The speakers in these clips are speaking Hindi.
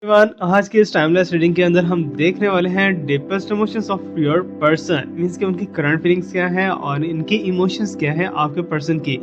एवरीवन, आज के इस टाइमलेस रीडिंग के अंदर हम देखने वाले हैं deepest emotions of your person. Means कि उनकी करंट फीलिंग्स क्या हैं और इनकी इमोशंस क्या हैं आपके पर्सन की।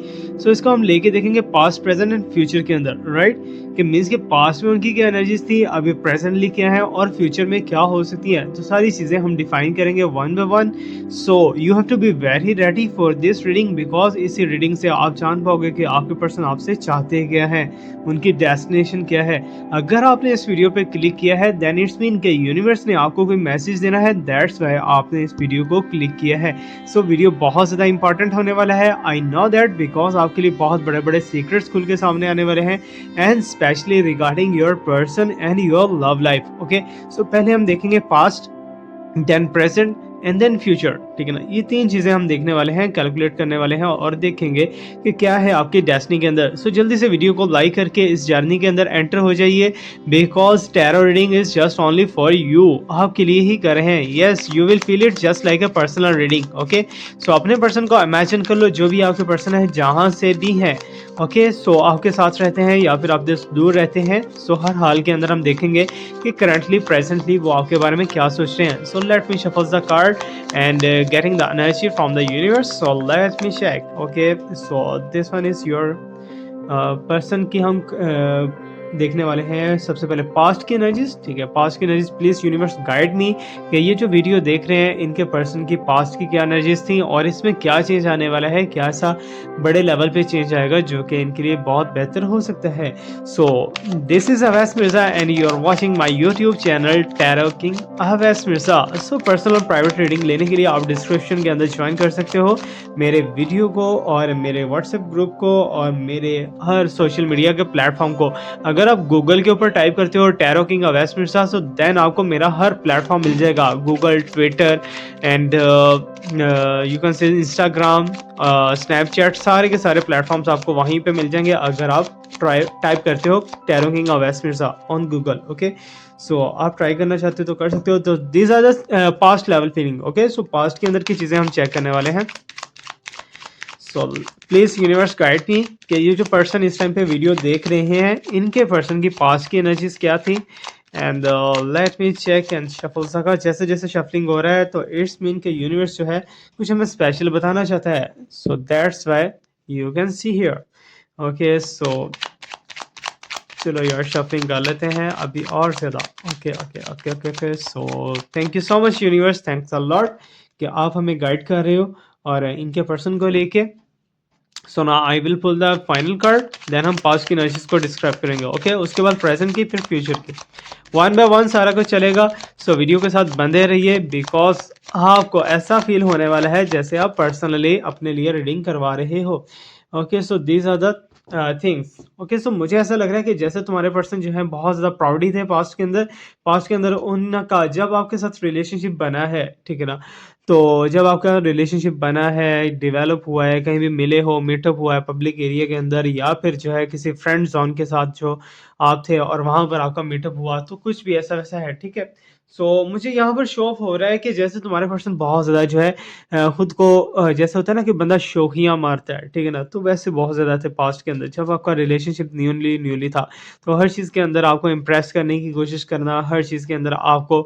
इसको हम लेके देखेंगे पास्ट, प्रेजेंट एंड फ्यूचर के अंदर, राइट? कि मींस के पास्ट में उनकी क्या एनर्जीज थी, अभी प्रेजेंटली क्या है और फ्यूचर में क्या हो सकती है। तो सारी चीजें हम डिफाइन करेंगे one by one. So you have to be very ready for this reading, because इसी रीडिंग से आप जान पाओगे कि आपके पर्सन आपसे चाहते क्या है, उनकी डेस्टिनेशन क्या है। अगर आपने इस वीडियो पे क्लिक किया है देन इट्स मीन के यूनिवर्स ने आपको कोई मैसेज देना है, दैट्स व्हाई आपने इस वीडियो को क्लिक किया है। वीडियो बहुत ज़्यादा इंपॉर्टेंट होने वाला है, आई नो दैट, बिकॉज आपके लिए बहुत बड़े बड़े सीक्रेट्स खुल के सामने आने वाले हैं, and specially regarding your person and your love life. Okay, so पहले हम देखेंगे past, then present and then future, ठीक है ना। ये तीन चीजें हम देखने वाले हैं, कैलकुलेट करने वाले हैं और देखेंगे कि क्या है आपकी डेस्टिनी के अंदर। जल्दी से वीडियो को लाइक करके इस जर्नी के अंदर एंटर हो जाइए, because tarot reading is just only for you, आपके लिए ही कर रहे हैं। Yes, you will feel it just like a personal reading. Okay, अपने पर्सन को इमेजिन कर लो, जो भी आपके पर्सन है जहां से भी है। ओके, आपके साथ रहते हैं या फिर आप दूर रहते हैं। हर हाल के अंदर हम देखेंगे कि करंटली प्रेजेंटली वो आपके बारे में क्या सोच रहे हैं। Late me shuffle the card and getting the energy from the universe. Let me check. Okay, this one is your person की हम देखने वाले हैं। सबसे पहले पास्ट की एनर्जीज, ठीक है। पास्ट की energies, please universe guide me कि ये जो वीडियो देख रहे हैं इनके पर्सन की पास्ट की क्या एनर्जीज थी और इसमें क्या चेंज आने वाला है, क्या ऐसा बड़े लेवल पे चेंज आएगा जो कि इनके लिए बहुत बेहतर हो सकता है। This is Awais Mirza and you are watching my YouTube channel Tarot King Awais Mirza. Personal और प्राइवेट रीडिंग लेने के लिए आप डिस्क्रिप्शन के अंदर ज्वाइन कर सकते हो मेरे वीडियो को और मेरे व्हाट्सएप ग्रुप को और मेरे हर सोशल मीडिया के प्लेटफॉर्म को। अगर आप गूगल के ऊपर टाइप करते हो Tarot King Awais Mirza, then आपको मेरा हर प्लेटफॉर्म मिल जाएगा, Google, Twitter and you can say Instagram, Snapchat, सारे के सारे प्लेटफॉर्म्स आपको वहीं पे मिल जाएंगे अगर आप टाइप करते हो Tarot King Awais Mirza on Google. Okay, आप ट्राई करना चाहते हो तो कर सकते हो। These are the past level feeling. Okay, past के अंदर की चीज़ें हम चेक करने वाले हैं। प्लीज यूनिवर्स गाइड मी कि ये जो पर्सन इस टाइम पे वीडियो देख रहे हैं इनके पर्सन की पास्ट की एनर्जीज क्या थी। And let me check and shuffle सका। जैसे जैसे शफलिंग हो रहा है तो इट्स मीन के यूनिवर्स जो है कुछ हमें स्पेशल बताना चाहता है। That's why you can see here. Okay, चलो यार शफलिंग कर लेते हैं अभी और ज़्यादा। Okay okay okay okay okay thank you so much universe, thanks a lot कि आप हमें गाइड कर रहे हो और इनके पर्सन को लेके। ना I will pull the final card, then हम पास्ट की एनर्जीज को डिस्क्राइब करेंगे। ओके, उसके बाद प्रेजेंट की, फिर फ्यूचर की, वन बाय वन सारा कुछ चलेगा। वीडियो के साथ बंधे रहिए, बिकॉज आपको ऐसा फील होने वाला है जैसे आप पर्सनली अपने लिए रीडिंग करवा रहे हो। Okay, these are the things. Okay, मुझे ऐसा लग रहा है कि जैसे तुम्हारे पर्सन जो है बहुत ज़्यादा प्राउडी थे पास्ट के अंदर उनका जब आपके साथ रिलेशनशिप बना है, ठीक है ना। जब आपका रिलेशनशिप बना है, डेवलप हुआ है, कहीं भी मिले हो, मीटअप हुआ है पब्लिक एरिया के अंदर या फिर जो है किसी फ्रेंड जोन के साथ जो आप थे और वहाँ पर आपका मीटअप हुआ, तो कुछ भी ऐसा वैसा है, ठीक है। मुझे यहाँ पर शो ऑफ हो रहा है कि जैसे तुम्हारे पर्सन बहुत ज़्यादा जो है खुद को जैसे होता है ना कि बंदा शोखियाँ मारता है, ठीक है ना। तो वैसे बहुत ज़्यादा थे पास्ट के अंदर जब आपका रिलेशनशिप न्यूली न्यूली था। हर चीज़ के अंदर आपको इम्प्रेस करने की कोशिश करना, हर चीज़ के अंदर आपको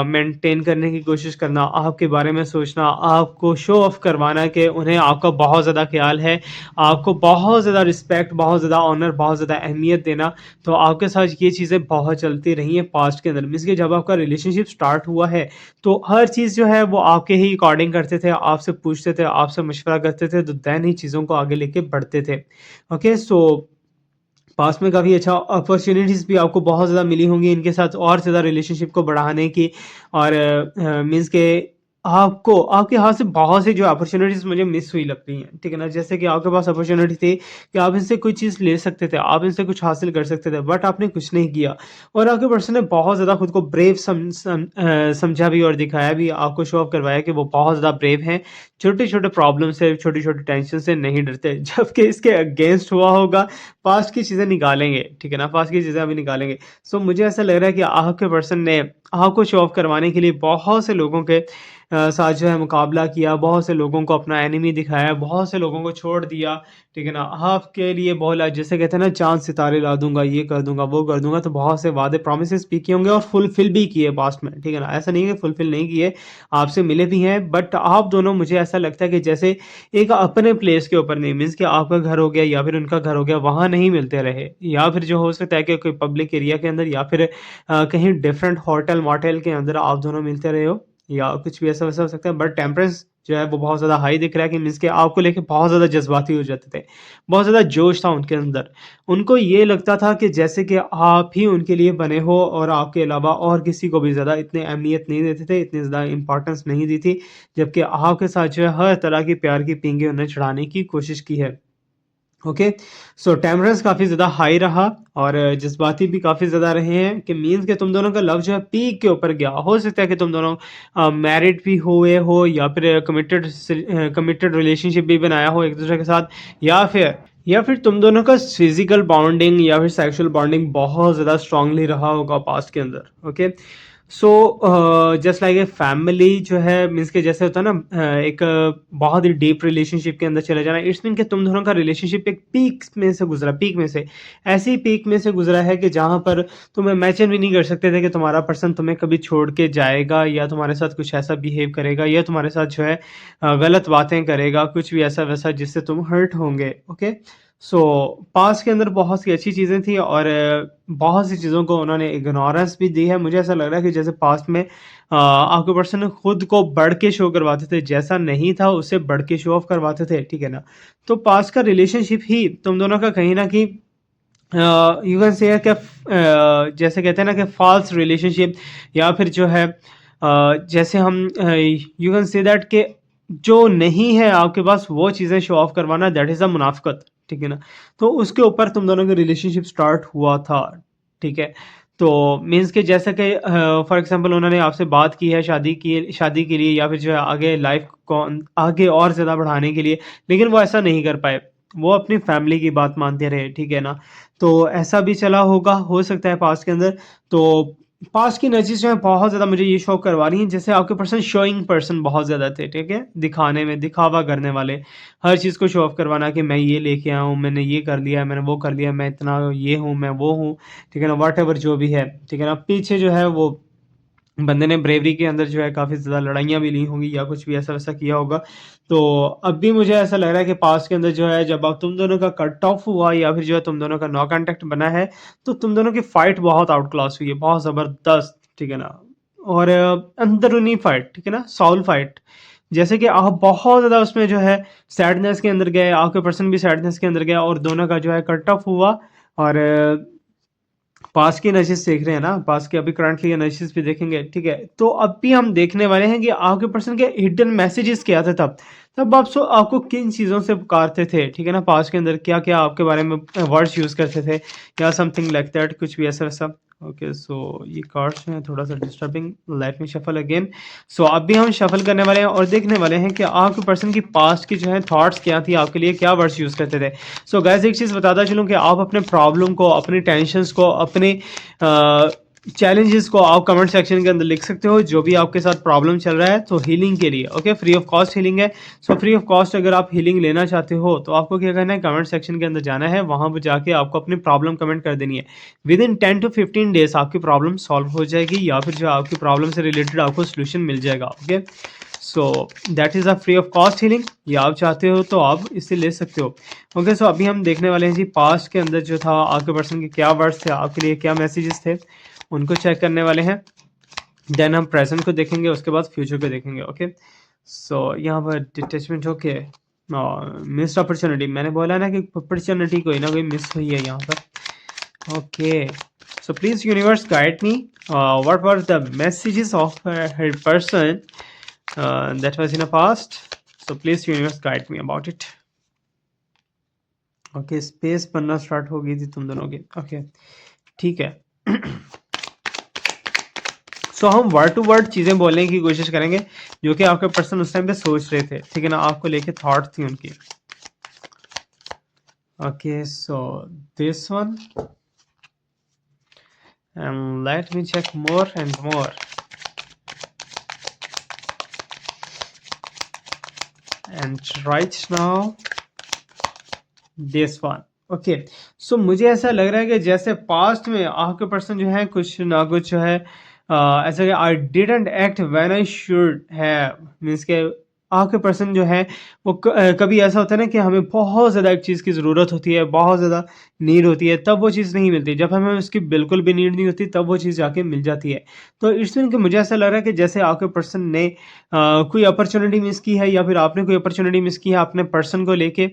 मेंटेन करने की कोशिश करना, आपके बारे में सोचना, आपको शो ऑफ करवाना कि उन्हें आपका बहुत ज़्यादा ख्याल है, आपको बहुत ज़्यादा रिस्पेक्ट, बहुत ज़्यादा ऑनर, बहुत ज़्यादा अहमियत देना। आपके साथ ये चीज़ें बहुत चलती रही हैं पास्ट के अंदर। मीन्स कि जब आपका रिलेशनशिप स्टार्ट हुआ है तो हर चीज़ जो है वो आपके ही अकॉर्डिंग करते थे, आपसे पूछते थे, आपसे मशवरा करते थे, तो देन ही चीज़ों को आगे लेके बढ़ते थे। ओके, पास्ट में काफ़ी अच्छा अपॉर्चुनिटीज़ भी आपको बहुत ज़्यादा मिली होंगी इनके साथ और ज़्यादा रिलेशनशिप को बढ़ाने की। और मीन्स के आपको आपके हाथ से बहुत सी जो अपॉर्चुनिटीज़ मुझे मिस हुई लगती हैं, ठीक है ना। जैसे कि आपके पास अपॉर्चुनिटी थी कि आप इनसे कोई चीज़ ले सकते थे, आप इनसे कुछ हासिल कर सकते थे, बट आपने कुछ नहीं किया। और आपके पर्सन ने बहुत ज़्यादा खुद को ब्रेव समझा भी और दिखाया भी, आपको शो ऑफ करवाया कि वो बहुत ज़्यादा ब्रेव हैं, छोटे-छोटे प्रॉब्लम से, छोटी-छोटी टेंशन से नहीं डरते। जबकि इसके अगेंस्ट हुआ होगा, पास्ट की चीज़ें निकालेंगे, ठीक है ना, पास्ट की चीज़ें अभी निकालेंगे। मुझे ऐसा लग रहा है कि आपके पर्सन ने आपको शो ऑफ करवाने के लिए बहुत से लोगों के साथ जो है मुकाबला किया, बहुत से लोगों को अपना एनिमी दिखाया, बहुत से लोगों को छोड़ दिया, ठीक है ना? आपके लिए बोला, जैसे कहते हैं ना, चाँद सितारे ला दूँगा, ये कर दूँगा, वो कर दूँगा, तो बहुत से वादे प्रॉमिसेस भी किए होंगे और फुलफ़िल भी किए पास्ट में, ठीक है ना? ऐसा नहीं है कि फुलफ़िल नहीं किए, आपसे मिले भी हैं, बट आप दोनों, मुझे ऐसा लगता है कि जैसे एक अपने प्लेस के ऊपर नहीं, मीन्स कि आपका घर हो गया या फिर उनका घर हो गया, वहाँ नहीं मिलते रहे, या फिर जो हो सकता है कि कोई पब्लिक एरिया के अंदर या फिर कहीं डिफरेंट होटल-वोटल के अंदर आप दोनों मिलते रहे हो, या कुछ भी ऐसा-वैसा हो सकता है, बट टेम्परेचर जो है वो बहुत ज़्यादा हाई दिख रहा है, कि मीन्स कि आपको लेके बहुत ज़्यादा जज़्बाती हो जाते थे। बहुत ज़्यादा जोश था उनके अंदर। उनको ये लगता था कि जैसे कि आप ही उनके लिए बने हो, और आपके अलावा और किसी को भी ज़्यादा इतनी अहमियत नहीं देते थे, इतनी ज़्यादा इम्पोर्टेंस नहीं दी थी। जबकि आपके साथ जो है हर तरह की प्यार की पींगे उन्हें चढ़ाने की कोशिश की है। ओके, सो टेम्परेचर काफ़ी ज़्यादा हाई रहा, और जज़्बाती भी काफ़ी ज़्यादा रहे हैं, कि मीन्स कि तुम दोनों का लव जो है पीक के ऊपर गया। हो सकता है कि तुम दोनों मैरिड भी हुए हो, या फिर कमिटेड रिलेशनशिप भी बनाया हो एक-दूसरे के साथ, या फिर तुम दोनों का फिज़िकल बॉन्डिंग या फिर सेक्सुअल बॉन्डिंग बहुत ज़्यादा स्ट्रांगली रहा होगा पास्ट के अंदर। Okay, so just like a family जो है, मीन्स के जैसे होता है ना, एक बहुत ही डीप रिलेशनशिप के अंदर चले जाना, इट्स मीन कि तुम दोनों का रिलेशनशिप एक पीक में से ऐसी पीक में से गुजरा है कि जहाँ पर तुम इमेजिन भी नहीं कर सकते थे कि तुम्हारा पर्सन तुम्हें कभी छोड़ के जाएगा, या तुम्हारे साथ कुछ ऐसा बिहेव करेगा, या तुम्हारे साथ जो है गलत बातें करेगा, कुछ भी ऐसा वैसा जिससे तुम हर्ट होंगे। ओके, सो पास्ट के अंदर बहुत सी अच्छी चीज़ें थी, और बहुत सी चीज़ों को उन्होंने इग्नोरेंस भी दी है। मुझे ऐसा लग रहा है कि जैसे पास्ट में आपके पर्सन खुद को बढ़ के शो करवाते थे, जैसा नहीं था उससे बढ़ के शो ऑफ करवाते थे, ठीक है ना? तो पास्ट का रिलेशनशिप ही तुम दोनों का कहीं न कहीं यू कैन से कि जैसे कहते हैं ना कि फ़ॉल्स रिलेशनशिप, या फिर जो है जैसे हम यू कैन से दैट कि जो नहीं है आपके पास वो चीज़ें शो ऑफ करवाना, दैट इज़ अ मुनाफ़िक़त, ठीक है ना? तो उसके ऊपर तुम दोनों का रिलेशनशिप स्टार्ट हुआ था, ठीक है? तो मीन्स कि जैसे कि फॉर एग्ज़ाम्पल उन्होंने आपसे बात की है शादी के लिए, या फिर जो है आगे लाइफ़ को आगे और ज़्यादा बढ़ाने के लिए, लेकिन वो ऐसा नहीं कर पाए। वो अपनी फैमिली की बात मानते रहे, ठीक है ना? तो ऐसा भी चला होगा, हो सकता है पास्ट के अंदर। तो पास्ट की नज़ीर जो है बहुत ज़्यादा मुझे ये शो करवा रही हैं, जैसे आपके पर्सन शोइंग पर्सन बहुत ज़्यादा थे, ठीक है? दिखाने में, दिखावा करने वाले, हर चीज़ को शो ऑफ करवाना कि मैं ये लेके आया हूँ, मैंने ये कर लिया, मैंने वो कर लिया, मैं इतना ये हूँ, मैं वो हूँ, ठीक है ना? व्हाटएवर जो भी है, ठीक है ना? पीछे जो है वो बंदे ने ब्रेवरी के अंदर जो है काफ़ी ज़्यादा लड़ाइयाँ भी ली होंगी, या कुछ भी ऐसा-वैसा किया होगा। तो अब भी मुझे ऐसा लग रहा है कि पास्ट के अंदर जो है, जब अब तुम दोनों का कट ऑफ हुआ, या फिर जो है तुम दोनों का नो कॉन्टैक्ट बना है, तो तुम दोनों की फाइट बहुत आउट क्लास हुई है, बहुत ज़बरदस्त, ठीक है ना? और अंदरूनी फाइट, ठीक है ना? Soul fight. जैसे कि आप बहुत ज़्यादा उसमें जो है सैडनेस के अंदर गए, आपके पर्सन भी सैडनेस के अंदर गया, और दोनों का जो है कट ऑफ हुआ, और पास के एनालिसिस देख रहे हैं ना, पास के अभी करंटली एनालिसिस भी देखेंगे, ठीक है? तो अब भी हम देखने वाले हैं कि आपके पर्सन के हिडन मैसेजेस क्या थे तब। तब आपको किन चीज़ों से पुकारते थे, ठीक है ना? पास्ट के अंदर क्या-क्या आपके बारे में वर्ड्स यूज़ करते थे, या समथिंग लाइक दैट, कुछ भी ऐसा-वैसा। ओके, सो ये कार्ड्स हैं थोड़ा-सा disturbing, let me shuffle again. So अब भी हम शफल करने वाले हैं, और देखने वाले हैं कि आपके पर्सन की पास्ट की जो है थॉट्स क्या थी, आपके लिए क्या वर्ड्स यूज़ करते थे। सो गाइस, एक चीज़ बताता चलूँ कि आप अपने प्रॉब्लम को, अपनी टेंशन्स को, अपने चैलेंजेस को आप कमेंट सेक्शन के अंदर लिख सकते हो, जो भी आपके साथ प्रॉब्लम चल रहा है, तो हीलिंग के लिए। Okay, free of cost healing है। सो फ्री ऑफ कॉस्ट अगर आप हीलिंग लेना चाहते हो, तो आपको क्या करना है, कमेंट सेक्शन के अंदर जाना है, वहाँ पर जाके आपको अपनी प्रॉब्लम कमेंट कर देनी है। विद इन 10 टू 15 डेज आपकी प्रॉब्लम सॉल्व हो जाएगी, या फिर जो आपकी प्रॉब्लम से रिलेटेड आपको सोल्यूशन मिल जाएगा। Okay, so that is a free of cost healing, या आप चाहते हो तो आप इसे ले सकते हो। ओके, सो अभी हम देखने वाले हैं जी, पास्ट के अंदर जो था आपके पर्सन के क्या वर्ड्स थे, आपके लिए क्या मैसेजेस थे, उनको चेक करने वाले हैं। देन हम प्रेजेंट को देखेंगे, उसके बाद फ्यूचर को देखेंगे। ओके, सो यहाँ पर डिटैचमेंट, ओके, मिस्ड अपॉर्चुनिटी, मैंने बोला ना कि अपॉर्चुनिटी कोई ना कोई मिस हुई है यहाँ पर। Okay, so please universe guide me, what were the messages of her person that was in the past. So please universe guide me about it. Okay, space बनना स्टार्ट हो गई थी तुम दोनों की। ओके, ठीक है। सो हम वर्ड टू वर्ड चीज़ें बोलने की कोशिश करेंगे, जो कि आपके पर्सन उस टाइम पे सोच रहे थे, ठीक है ना? आपको लेके थॉट थी उनकी। Okay, so this one, and let me check more and more. And right now this one. Okay, so मुझे ऐसा लग रहा है कि जैसे पास्ट में आपके पर्सन जो है कुछ ना कुछ जो है ऐसा कि I didn't act when I should have, means के आपके पर्सन जो है वो कभी ऐसा होता है ना कि हमें बहुत ज़्यादा एक चीज़ की ज़रूरत होती है, बहुत ज़्यादा नीड होती है, तब वो चीज़ नहीं मिलती। जब हमें उसकी बिल्कुल भी नीड नहीं होती तब वो चीज़ जाके मिल जाती है। तो इट्स मीन कि मुझे ऐसा लग रहा है कि जैसे आपके पर्सन ने कोई अपॉर्चुनिटी मिस की है या फिर आपने कोई अपॉर्चुनिटी मिस की है अपने पर्सन को लेके।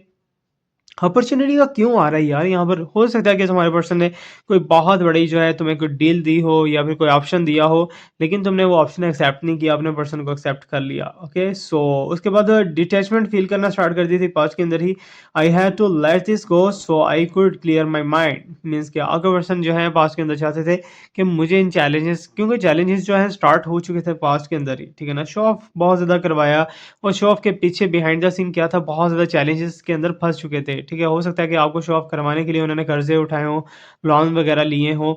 अपॉर्चुनिटी का क्यों आ रहा है यार यहाँ पर? हो सकता है कि तुम्हारे पर्सन ने कोई बहुत बड़ी जो है तुम्हें कोई डील दी हो या फिर कोई ऑप्शन दिया हो, लेकिन तुमने वो ऑप्शन एक्सेप्ट नहीं किया, अपने पर्सन को एक्सेप्ट कर लिया। ओके, सो उसके बाद डिटैचमेंट फील करना स्टार्ट कर दी थी पास्ट के अंदर ही। I had to let this go so I could clear my mind, means कि आपके पर्सन जो है पास्ट के अंदर चाहते थे कि मुझे इन चैलेंजेस, क्योंकि चैलेंजेस जो है स्टार्ट हो चुके थे पास्ट के अंदर ही, ठीक है ना। शो ऑफ बहुत ज़्यादा करवाया और शो ऑफ के पीछे बिहाइंड द सीन क्या था, बहुत ज़्यादा चैलेंजेस के अंदर फँस चुके थे, ठीक है। हो सकता है कि आपको शो ऑफ करवाने के लिए उन्होंने कर्ज़े उठाए हों, लोन वगैरह लिए हों,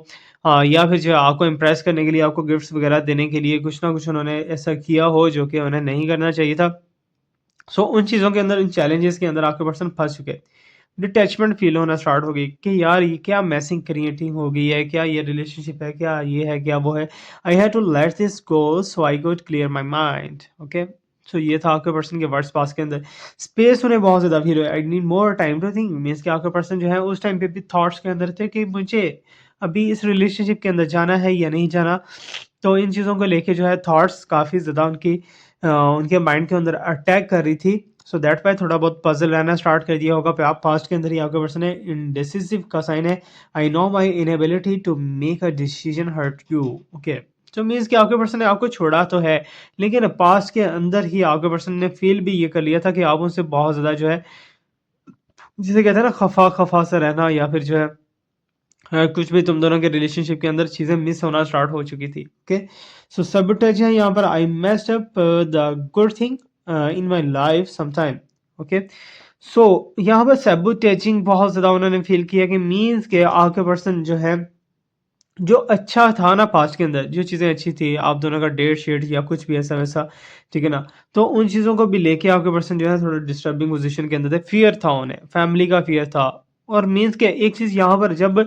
या फिर जो है आपको इम्प्रेस करने के लिए, आपको गिफ्ट्स वगैरह देने के लिए कुछ ना कुछ उन्होंने ऐसा किया हो जो कि उन्हें नहीं करना चाहिए था। सो उन चीज़ों के अंदर, इन चैलेंजेस के अंदर आपके पर्सन फँस चुके। डिटैचमेंट फ़ील होना स्टार्ट हो गई कि यार ये क्या मेसिंग क्रिएटिंग हो गई है, क्या ये रिलेशनशिप है, क्या ये है, क्या वो है। I had to let this go so I could clear my mind. Okay, so ये था आपके पर्सन के वर्ड्स पास के अंदर। स्पेस उन्हें बहुत ज़्यादा फ़ील हुआ, I need more time to think, means कि आपका पर्सन जो है उस टाइम पे भी थॉट्स के अंदर थे कि मुझे अभी इस रिलेशनशिप के अंदर जाना है या नहीं जाना। तो इन चीज़ों को लेके जो है थॉट्स काफ़ी ज़्यादा उनके माइंड के अंदर अटैक कर रही थी। सो दैट वाई थोड़ा बहुत पज़ल रहना स्टार्ट कर दिया होगा। पे आप पास्ट के अंदर ही आपके पर्सन है इंडेसिसिव का साइन है। I know my inability to make a decision hurt you. Okay, तो मीन्स कि आपके पर्सन ने आपको छोड़ा तो है, लेकिन पास्ट के अंदर ही आपके पर्सन ने फ़ील भी ये कर लिया था कि आप उनसे बहुत ज़्यादा जो है, जिसे कहते हैं ना खफ़ा-खफ़ा सा रहना, या फिर जो है कुछ भी तुम दोनों के रिलेशनशिप के अंदर चीज़ें मिस होना स्टार्ट हो चुकी थी। ओके, सो सैबोटेज है यहाँ पर। I messed up the good thing in my life sometime. Okay, so यहाँ पर सैबोटेजिंग बहुत ज़्यादा उन्होंने फ़ील किया कि मीन्स के आपके पर्सन जो है, जो अच्छा था ना पास्ट के अंदर, जो चीज़ें अच्छी थी, आप दोनों का डेट-शेट या कुछ भी ऐसा-वैसा, ठीक है ना? तो उन चीज़ों को भी लेके आपके पर्सन जो है थोड़ा डिस्टर्बिंग पोज़ीशन के अंदर थे, फ़ियर था उन्हें, फैमिली का फ़ियर था। और मीन्स के एक चीज़ यहाँ पर, जब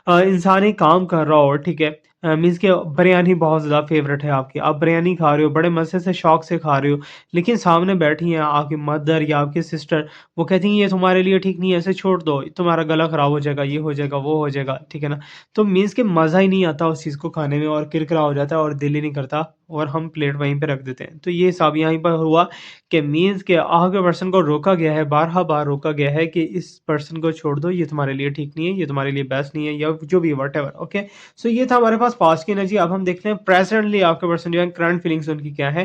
इंसान एक काम कर रहा हो, ठीक है? मीन्स के बिरयानी बहुत ज़्यादा फ़ेवरेट है आपकी, आप बिरयानी खा रहे हो, बड़े मज़े से शौक से खा रहे हो, लेकिन सामने बैठी हैं आपकी मदर या आपकी सिस्टर, वो कहती हैं ये तुम्हारे लिए ठीक नहीं है, इसे छोड़ दो, तुम्हारा गला ख़राब हो जाएगा, ये हो जाएगा, वो हो जाएगा, ठीक है ना? तो मीन्स कि मज़ा ही नहीं आता उस चीज़ को खाने में, और किरकिरा हो जाता है और दिल ही नहीं करता, और हम प्लेट वहीं पे रख देते हैं। तो ये हिसाब यहाँ पर हुआ कि मीन्स के आगे पर्सन को रोका गया है, बारहा-बार रोका गया है कि इस पर्सन को छोड़ दो, ये तुम्हारे लिए ठीक नहीं है, ये तुम्हारे लिए बेस्ट नहीं है, या जो भी व्हाटएवर। ओके, सो ये था हमारे पास पास्ट की एनर्जी। अब हम देखते हैं प्रेज़ेंटली आपके पर्सन जो है करंट फीलिंग्स उनकी क्या है।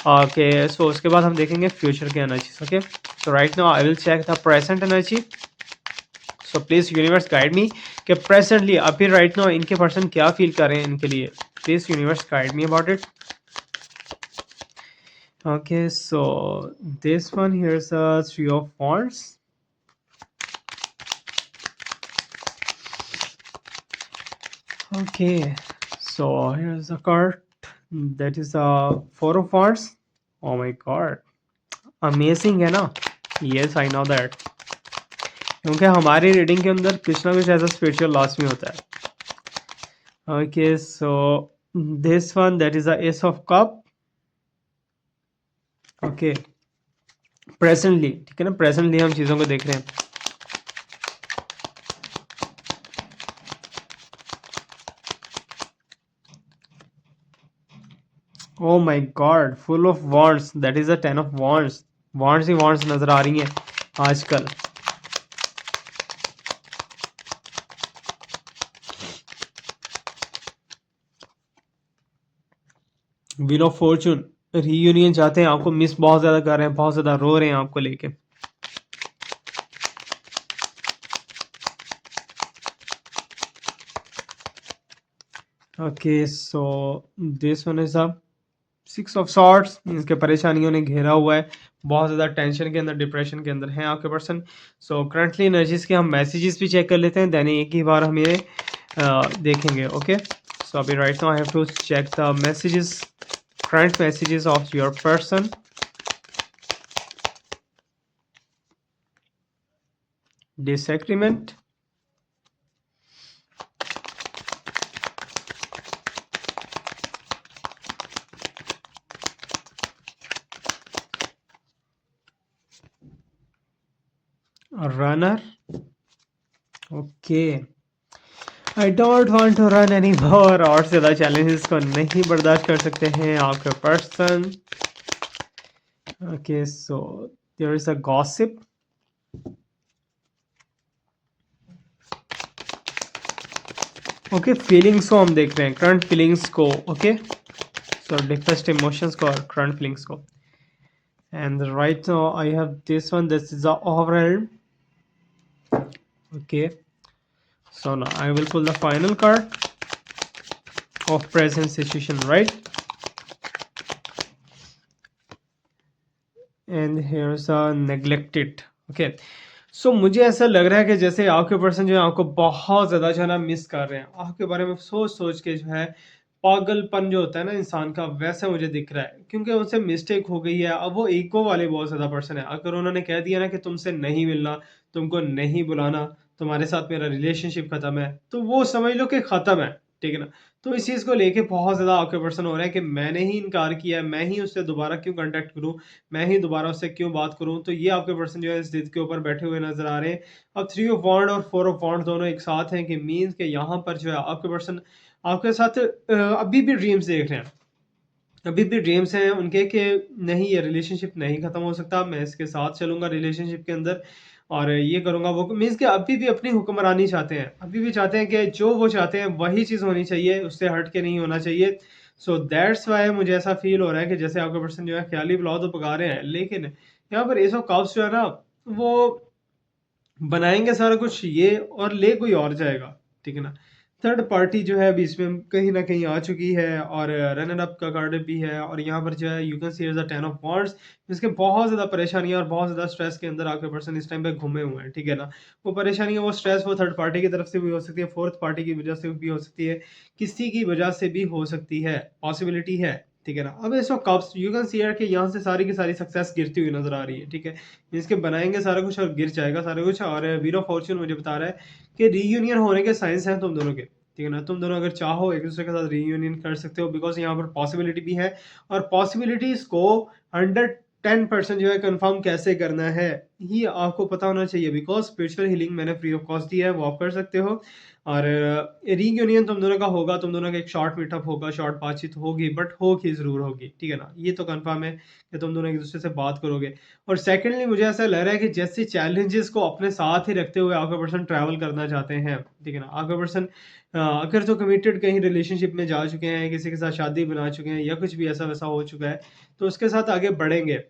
ओके, सो उसके बाद हम देखेंगे फ्यूचर की energies. Okay, so right now I will check the present energy. So please universe guide me कि प्रेजेंटली अभी राइट नाउ इनके पर्सन क्या फील कर रहे हैं इनके लिए। Please universe guide me about it. Okay, so this one here is a three of wands. Okay, so here's a card that is a four of wands. Oh my god, amazing है ना। यस आई नो दैट, क्योंकि हमारी रीडिंग के अंदर कुछ ना कुछ ऐसा स्पिरिचुअल लॉस भी होता है। Okay, so this one, that is a ace of cup. Okay, presently, ठीक है ना, प्रेजेंटली हम चीज़ों को देख रहे हैं। Oh my God, full of wands, that is a ten of wands. Wands he wands नजर आ रही हैं आजकल। व्हील ऑफ फॉर्चून, रीयूनियन चाहते हैं, आपको मिस बहुत ज्यादा कर रहे हैं, बहुत ज्यादा रो रहे हैं आपको लेके। Okay, so this one is a six of swords, means के परेशानियों ने घेरा हुआ है, बहुत ज़्यादा टेंशन के अंदर, डिप्रेशन के अंदर हैं आपके पर्सन। सो करंटली एनर्जीज के हम मैसेजेस भी चेक कर लेते हैं, देन एक ही बार हम ये देखेंगे। ओके, सो अभी right now I have to check the messages, current messages of your person. Disagreement, runner, okay, I don't want to run any more, और ज़्यादा चैलेंजेस को नहीं बर्दाश्त कर सकते हैं आपके person. Okay, so there is a gossip, okay, feelings को हम देख रहे हैं, करंट फीलिंग्स को, ओके, सो डिप्रेस्ड इमोशंस को और करंट फीलिंग्स को। And right now I have this one, this is the overwhelm, okay, so now I will pull the final card of present situation, right? And here's a neglected, okay, so मुझे ऐसा लग रहा है कि जैसे आपके पर्सन जो है आपको बहुत ज़्यादा जो है ना मिस कर रहे हैं, आपके बारे में सोच सोच के जो है पागलपन जो होता है ना इंसान का, वैसा मुझे दिख रहा है, क्योंकि उनसे मिस्टेक हो गई है। अब वो ईगो वाले बहुत ज़्यादा पर्सन है, अगर उन्होंने कह दिया ना कि तुमसे नहीं मिलना, तुमको नहीं बुलाना, तुम्हारे साथ मेरा रिलेशनशिप खत्म है, तो वो समझ लो कि खत्म है, ठीक है ना। तो इस चीज़ को लेके बहुत ज़्यादा आपके पर्सन हो रहा है कि मैंने ही इनकार किया है, मैं ही उससे दोबारा क्यों कांटेक्ट करूं, मैं ही दोबारा उससे क्यों बात करूं। तो ये आपके पर्सन जो है इस जिद के ऊपर बैठे हुए नजर आ रहे हैं। अब 3 ऑफ वॉन्ड और 4 ऑफ वॉन्ड दोनों एक साथ हैं, कि मीन्स के यहाँ पर जो है आपके पर्सन आपके साथ अभी भी ड्रीम्स देख रहे हैं, अभी भी ड्रीम्स हैं उनके कि नहीं, ये रिलेशनशिप नहीं खत्म हो सकता, मैं इसके साथ चलूंगा रिलेशनशिप के अंदर और ये करूंगा वो, मीन्स कि अभी भी अपनी हुक्मरानी चाहते हैं, अभी भी चाहते हैं कि जो वो चाहते हैं वही चीज़ होनी चाहिए, उससे हट के नहीं होना चाहिए। सो दैट्स वाई मुझे ऐसा फील हो रहा है कि जैसे आपका पर्सन जो है ख्याली पुलाव तो पका रहे हैं, लेकिन यहाँ पर एस ऑफ कप्स जो है ना, वो बनाएंगे सारा कुछ ये और ले कोई और जाएगा, ठीक है ना। थर्ड पार्टी जो है बीच में कहीं ना कहीं आ चुकी है और रनर अप का कार्ड भी है, और यहाँ पर जो है you can see the 10 of wands, जिसके बहुत ज़्यादा परेशानी और बहुत ज़्यादा स्ट्रेस के अंदर आपके पर्सन इस टाइम पे घूमे हुए हैं, ठीक है ना। वो परेशानी वो स्ट्रेस वो थर्ड पार्टी की तरफ से भी हो सकती है, फोर्थ पार्टी की वजह से भी हो सकती है, किसी की वजह से भी हो सकती है, पॉसिबिलिटी है, ठीक है ना। अब इसको कप्स यू कैन सी कि यहाँ से सारी की सारी सक्सेस गिरती हुई नजर आ रही है, ठीक है। इसके बनाएंगे सारा कुछ और गिर जाएगा सारा कुछ, और व्हील ऑफ फॉर्च्यून मुझे बता रहा है कि रीयूनियन होने के साइंस हैं तुम दोनों के, ठीक है ना। तुम दोनों अगर चाहो एक दूसरे के साथ रीयूनियन कर सकते हो, बिकॉज यहाँ पर पॉसिबिलिटी भी है, और पॉसिबिलिटीज को 110% जो है कंफर्म कैसे करना है ये आपको पता होना चाहिए, बिकॉज स्पिरिचुअल हीलिंग मैंने फ्री ऑफ कॉस्ट दिया है, वो आप कर सकते हो। और रीयूनियन तुम दोनों का होगा, तुम दोनों का एक शॉर्ट मीटअप होगा, शॉर्ट बातचीत होगी, बट होगी जरूर होगी, ठीक है ना। ये तो कंफर्म है कि तुम दोनों एक दूसरे से बात करोगे। और सेकेंडली मुझे ऐसा लग रहा है कि जैसे चैलेंजेस को अपने साथ ही रखते हुए आपका पर्सन ट्रैवल करना चाहते हैं, ठीक है ना। आपका पर्सन अगर तो कमिटेड कहीं रिलेशनशिप में जा चुके हैं, किसी के साथ शादी बना चुके हैं, या कुछ भी ऐसा वैसा हो चुका है, तो उसके साथ आगे बढ़ेंगे,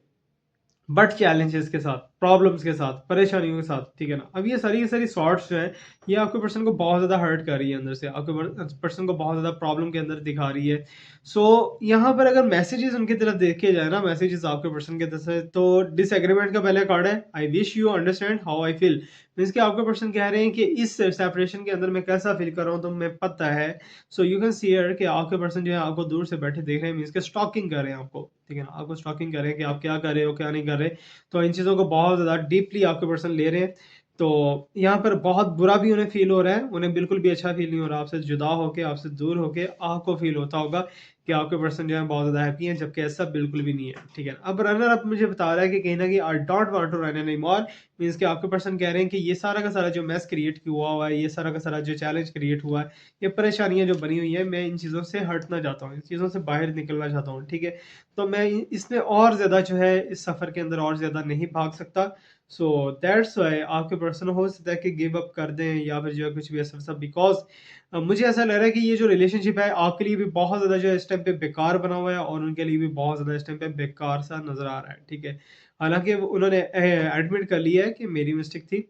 बट चैलेंजेस के साथ, प्रॉब्लम्स के साथ, परेशानियों के साथ, ठीक है ना। अब ये सारी की सारी शॉर्ट्स जो है ये आपके पर्सन को बहुत ज़्यादा हर्ट कर रही है अंदर से, आपके पर्सन को बहुत ज़्यादा प्रॉब्लम के अंदर दिखा रही है। सो यहाँ पर अगर मैसेजेस उनकी तरफ देखे जाए ना, मैसेजेस आपके पर्सन के तरफ से, तो डिसएग्रीमेंट का पहले कार्ड है, I wish you understand how I feel, means कि आपके पर्सन कह रहे हैं कि इस सेपरेशन के अंदर मैं कैसा फील कर रहा हूँ तो मैं पता है। सो यू कैन सी कि आपके पर्सन जो है आपको दूर से बैठे देख रहे हैं, मीन्स के स्टॉकिंग कर रहे हैं आपको, ठीक है ना। आपको स्टॉकिंग कर रहे हैं कि आप क्या कर रहे हो क्या नहीं कर रहे, तो इन चीज़ों को बहुत ज़्यादा डीपली आपके पर्सन ले रहे हैं। तो यहाँ पर बहुत बुरा भी उन्हें फील हो रहा है, उन्हें बिल्कुल भी अच्छा फील नहीं हो रहा, आपसे जुदा होके, आपसे दूर होके आपको फील होता होगा कि आपके पर्सन जो है बहुत ज़्यादा हैप्पी हैं, जबकि ऐसा बिल्कुल भी नहीं है, ठीक है। अब रनर अप मुझे बता रहा है कि कहीं ना कहीं I don't want to run any more, means कि आपके पर्सन कह रहे हैं कि ये सारा का सारा जो मैस क्रिएट हुआ है, ये सारा का सारा जो चैलेंज क्रिएट हुआ है, ये परेशानियां जो बनी हुई है, मैं इन चीज़ों से हटना चाहता हूँ, इन चीज़ों से बाहर निकलना चाहता हूँ, ठीक है। तो मैं इसमें और ज़्यादा जो है इस सफ़र के अंदर और ज़्यादा नहीं भाग सकता। सो दैट्स वाई आपके पर्सन हो सकता है कि गिव अप कर दें, या फिर जो है कुछ भी ऐसा सब, बिकॉज मुझे ऐसा लग रहा है कि ये जो रिलेशनशिप है आपके लिए भी बहुत ज़्यादा जो है इस टाइम पे बेकार बना हुआ है, और उनके लिए भी बहुत ज़्यादा इस टाइम पे बेकार सा नज़र आ रहा है, ठीक है। हालांकि उन्होंने एडमिट कर लिया है कि मेरी मिस्टेक थी,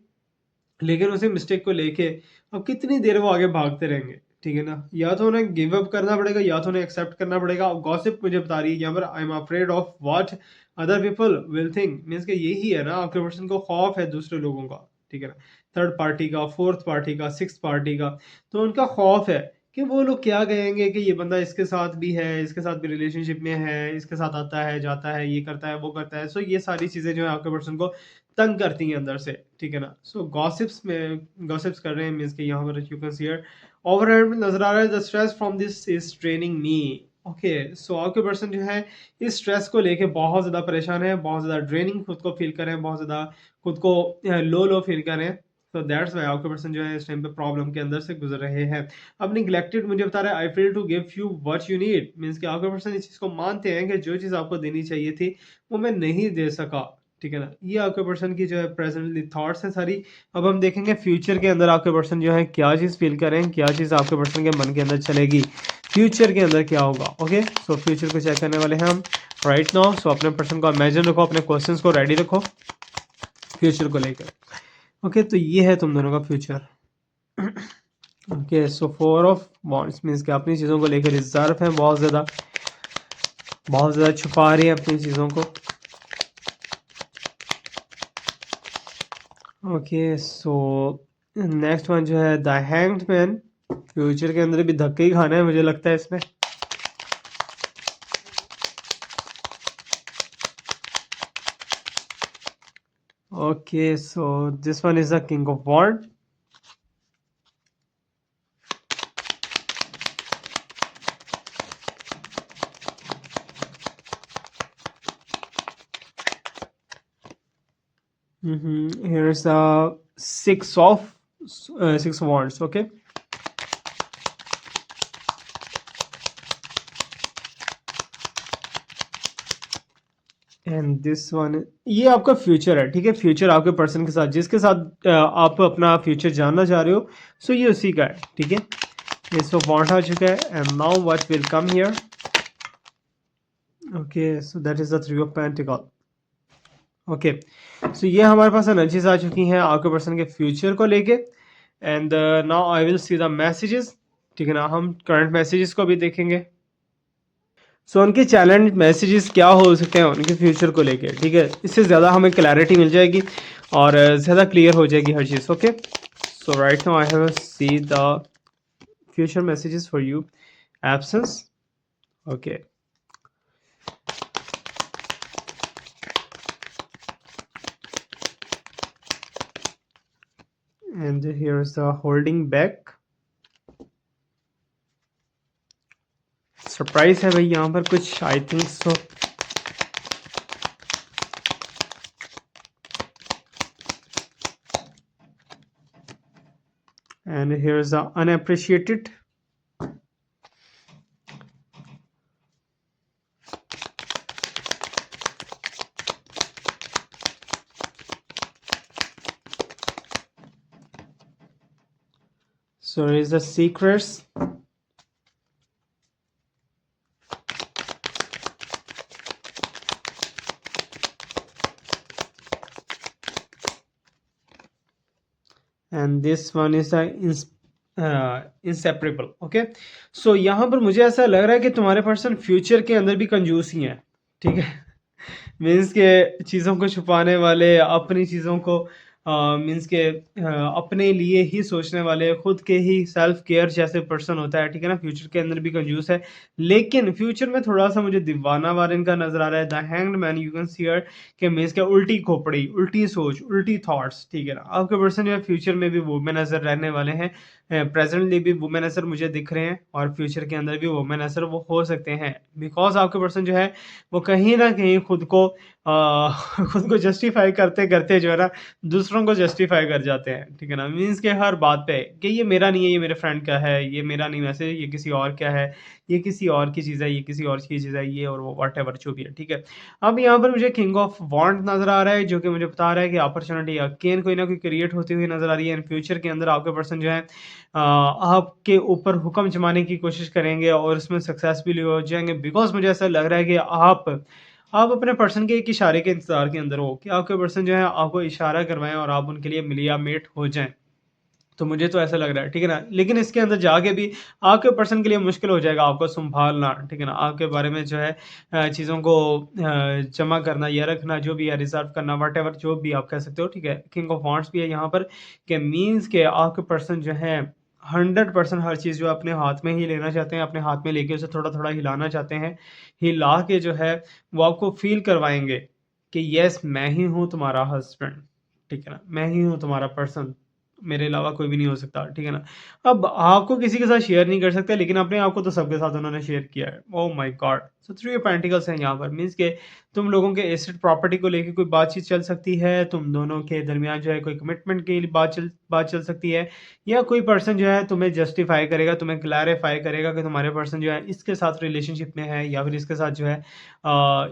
लेकिन उसी मिस्टेक को लेके अब कितनी देर वो आगे भागते रहेंगे, ठीक है ना। या तो उन्हें गिव अप करना पड़ेगा, या तो उन्हें एक्सेप्ट करना पड़ेगा। गॉसिप मुझे बता रही है यहाँ पर, I am afraid of what other people will think, means कि यही है ना, आपके पर्सन को खौफ है दूसरे लोगों का, ठीक है ना। थर्ड पार्टी का, फोर्थ पार्टी का, सिक्स पार्टी का, तो उनका खौफ है कि वो लोग क्या कहेंगे कि ये बंदा इसके साथ भी है, इसके साथ भी रिलेशनशिप में है, इसके साथ आता है, जाता है, ये करता है, वो करता है। सो ये सारी चीज़ें जो है आपके पर्सन को तंग करती हैं अंदर से, ठीक है ना? सो गॉसिप्स कर रहे हैं मीन्स कि यहाँ पर you can see here overhead में नज़र आ रहा है the stress from this is training me. Okay, so आपके पर्सन जो है इस स्ट्रेस को लेके बहुत ज़्यादा परेशान है, बहुत ज़्यादा ड्रेनिंग खुद को फ़ील कर रहे हैं, बहुत ज़्यादा खुद को लो फ़ील कर रहे हैं। सो दैट्स व्हाई आपके पर्सन जो है इस टाइम पे प्रॉब्लम के अंदर से गुज़र रहे हैं। अब नेग्लेक्टेड मुझे बता रहा है I fail to give you what you need means कि आपके पर्सन इस चीज़ को मानते हैं कि जो चीज़ आपको देनी चाहिए थी, वो मैं नहीं दे सका। ठीक है ना? ये आपके पर्सन की जो है प्रेज़ेंटली थॉट्स हैं सारी। अब हम देखेंगे फ्यूचर के अंदर आपके पर्सन जो है क्या चीज़ फ़ील कर रहे हैं, क्या चीज़ आपके पर्सन के मन के अंदर चलेगी, फ्यूचर के अंदर क्या होगा। ओके, सो फ्यूचर को चेक करने वाले हैं हम राइट नाउ। सो अपने पर्सन को इमेजिन रखो, अपने क्वेश्चंस को रेडी रखो फ्यूचर को लेकर। ओके, तो ये है तुम दोनों का future. Okay, so 4 of wands means कि अपनी चीज़ों को लेकर रिजर्व हैं, बहुत ज़्यादा छुपा रही है अपनी चीज़ों को। ओके, सो नेक्स्ट वन जो है द हैंग्ड मैन। फ्यूचर के अंदर भी धक्के ही खाना है मुझे लगता है इसमें। Okay, so this one is the king of wand. Here is the six wands. Okay, and this one ये आपका फ्यूचर है। ठीक है, फ्यूचर आपके पर्सन के साथ जिसके साथ आप अपना फ्यूचर जानना चाह रहे हो, सो ये उसी का है। ठीक है, ये सो वॉन्ट आ चुका है and now what will come here. Okay, so that is the three of pentacle. Okay, so ये हमारे पास एनर्जीज आ चुकी हैं आपके पर्सन के फ्यूचर को लेके and now I will see the messages. ठीक है ना, हम करंट मैसेजेस को भी देखेंगे। सो उनके चैलेंज मैसेजेस क्या हो सकते हैं उनके फ्यूचर को लेके। ठीक है, इससे ज़्यादा हमें क्लैरिटी मिल जाएगी और ज़्यादा क्लियर हो जाएगी हर चीज़। Okay, so right now I have see the future messages for you. Absence. Okay, and here's the holding back। Surprise है भाई यहाँ पर कुछ, I think so. and here's the unappreciated। so is the secrets। And this one is the inseparable. Okay, so यहाँ पर मुझे ऐसा लग रहा है कि तुम्हारे पर्सन फ्यूचर के अंदर भी कंजूस ही हैं। ठीक है, मीन्स के चीज़ों को छुपाने वाले, अपनी चीज़ों को मीन्स के अपने लिए ही सोचने वाले, खुद के ही सेल्फ केयर जैसे पर्सन होता है। ठीक है ना, फ्यूचर के अंदर भी कंजूस है, लेकिन फ्यूचर में थोड़ा सा मुझे दीवाना वारन का नजर आ रहा है। The hanged man you can see here कि मीन्स के उल्टी खोपड़ी, उल्टी सोच, उल्टी थॉट्स। ठीक है ना, आपके पर्सन जो है फ्यूचर में भी वुमेन नजर रहने वाले हैं। प्रेजेंटली भी वुमेन असर मुझे दिख रहे हैं और फ्यूचर के अंदर भी वुमेन असर वो हो सकते हैं, बिकॉज आपके पर्सन जो है वो कहीं ना कहीं खुद को खुद को जस्टिफाई करते करते जो है ना दूसरों को जस्टिफाई कर जाते हैं। ठीक है ना, मीन्स के हर बात पे कि ये मेरा नहीं है, ये मेरे फ्रेंड का है, ये मेरा नहीं, वैसे ये किसी और का है, ये किसी और की चीज़ है, ये किसी और की चीज़ है, ये और वो वट एवर जो भी है। ठीक है, अब यहाँ पर मुझे किंग ऑफ वॉन्ड नजर आ रहा है जो कि मुझे बता रहा है कि अपॉर्चुनिटी अगेन कोई ना कोई क्रिएट होती हुई नजर आ रही है। इन फ्यूचर के अंदर आपके पर्सन जो है आपके ऊपर हुक्म जमाने की कोशिश करेंगे और उसमें सक्सेसफुल हो जाएंगे, बिकॉज मुझे ऐसा लग रहा है कि आप अपने पर्सन के एक इशारे के इंतजार के अंदर हो कि आपके पर्सन जो है आपको इशारा करवाएं और आप उनके लिए मिलिया मेट हो जाएं। तो मुझे तो ऐसा लग रहा है। ठीक है ना, लेकिन इसके अंदर जाके भी आपके पर्सन के लिए मुश्किल हो जाएगा आपको संभालना। ठीक है ना, आपके बारे में जो है चीज़ों को जमा करना या रखना, जो भी है रिजर्व करना, वट एवर जो भी आप कह सकते हो। ठीक है, किंग ऑफ वॉन्ड्स भी है यहाँ पर कि मीन्स के आपके पर्सन जो है 100% हर चीज़ जो है अपने हाथ में ही लेना चाहते हैं, अपने हाथ में लेके उसे थोड़ा-थोड़ा हिलाना चाहते हैं। हिला के जो है वो आपको फ़ील करवाएँगे कि यस मैं ही हूँ तुम्हारा हस्बैंड, ठीक है ना? मैं ही हूँ तुम्हारा पर्सन, मेरे अलावा कोई भी नहीं हो सकता, ठीक है ना? अब आपको किसी के साथ शेयर नहीं कर सकते लेकिन अपने आप को तो सबके साथ उन्होंने शेयर किया है। Oh my God! So three of pentacles हैं यहाँ पर मीन्स के तुम लोगों के एसेट प्रॉपर्टी को लेके कोई बातचीत चल सकती है, तुम दोनों के दरमियान जो है कोई कमिटमेंट की बात चल सकती है या कोई पर्सन जो है तुम्हें जस्टिफाई करेगा, तुम्हें क्लैरिफाई करेगा कि तुम्हारे पर्सन जो है इसके साथ रिलेशनशिप में है या फिर इसके साथ जो है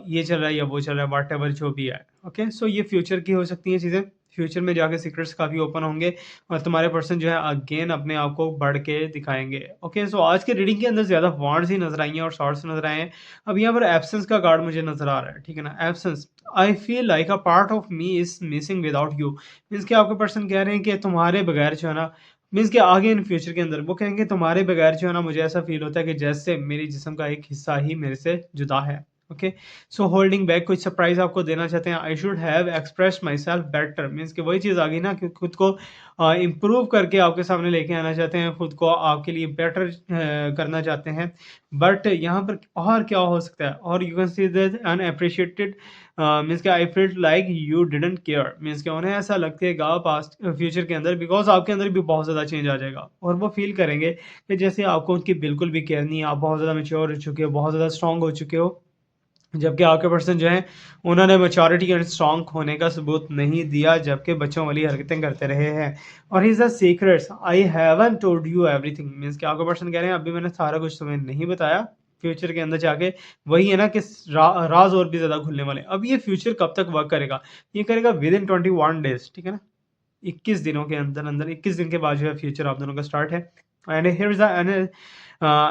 ये चल रहा है या वो चल रहा है, व्हाटएवर जो भी है। ओके, सो ये फ्यूचर की हो सकती हैं चीज़ें। फ्यूचर में जाके सीक्रेट्स काफ़ी ओपन होंगे और तुम्हारे पर्सन जो है अगेन अपने आप को बढ़ के दिखाएँगे। ओके, सो आज के रीडिंग के अंदर ज़्यादा वार्ड्स ही नज़र आई हैं और शॉर्ट्स नज़र आए हैं। अब यहाँ पर एब्सेंस का कार्ड मुझे नज़र आ रहा है, ठीक है ना? Absence, I feel like a part of me is missing without you. Means कि आपके पर्सन कह रहे हैं कि तुम्हारे बगैर जो है ना मीन्स कि आगे इन फ्यूचर के अंदर वो कहेंगे तुम्हारे बगैर जो है ना मुझे ऐसा फ़ील होता है कि जैसे मेरी जिस्म का एक हिस्सा ही मेरे से जुदा है। ओके, सो होल्डिंग बैक कुछ सरप्राइज़ आपको देना चाहते हैं। I should have expressed my self better means कि वही चीज़ आ गई ना कि खुद को इम्प्रूव करके आपके सामने लेके आना चाहते हैं, खुद को आपके लिए बेटर करना चाहते हैं। बट यहाँ पर और क्या हो सकता है? और you can see that unappreciated means कि I felt like you didn't care means कि उन्हें ऐसा लगेगा पास्ट फ्यूचर के अंदर बिकॉज़ आपके अंदर भी बहुत ज़्यादा चेंज आ जाएगा और वो फ़ील करेंगे कि जैसे आपको उनकी बिल्कुल भी केयर नहीं है, आप बहुत ज़्यादा मैच्योर हो चुके हो, बहुत ज़्यादा स्ट्रॉन्ग हो चुके हो। जबकि आपके पर्सन जो हैं, उन्होंने मैच्योरिटी एंड स्ट्रॉन्ग होने का सबूत नहीं दिया, जबकि बच्चों वाली हरकतें करते रहे हैं। और he is the secrets I haven't told you everything means कि आपका पर्सन कह रहे हैं अभी मैंने सारा कुछ तुम्हें नहीं बताया। फ्यूचर के अंदर जाके वही है ना कि राज और भी ज़्यादा खुलने वाले हैं। अब ये फ्यूचर कब तक वर्क करेगा? ये करेगा विदिन 21 डेज़, ठीक है ना? 21 दिनों के अंदर-अंदर 21 दिन के बाद जो है फ्यूचर आप दोनों का स्टार्ट है। And here is the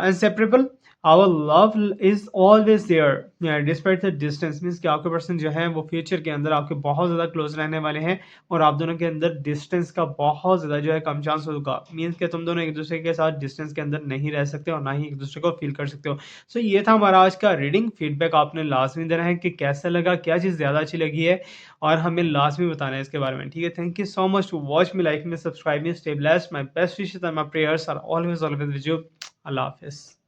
inseparable our love is always there despite the distance means कि आपके पर्सन जो है वो फ्यूचर के अंदर आपके बहुत ज़्यादा क्लोज रहने वाले हैं और आप दोनों के अंदर डिस्टेंस का बहुत ज़्यादा जो है कम चांस होगा मीन्स कि तुम दोनों एक दूसरे के साथ डिस्टेंस के अंदर नहीं रह सकते और ना ही एक दूसरे को फील कर सकते हो। सो ये था हमारा आज का रीडिंग। फीडबैक आपने लाजमी देना है कि कैसा लगा, क्या चीज़ ज़्यादा अच्छी लगी है और हमें लाजमी बताना है इसके बारे में, ठीक है? Thank you so much to watch me, like me, subscribe me, stay blessed, my best wishes and my prayers are always with you. अल्लाह हाफ़िज़।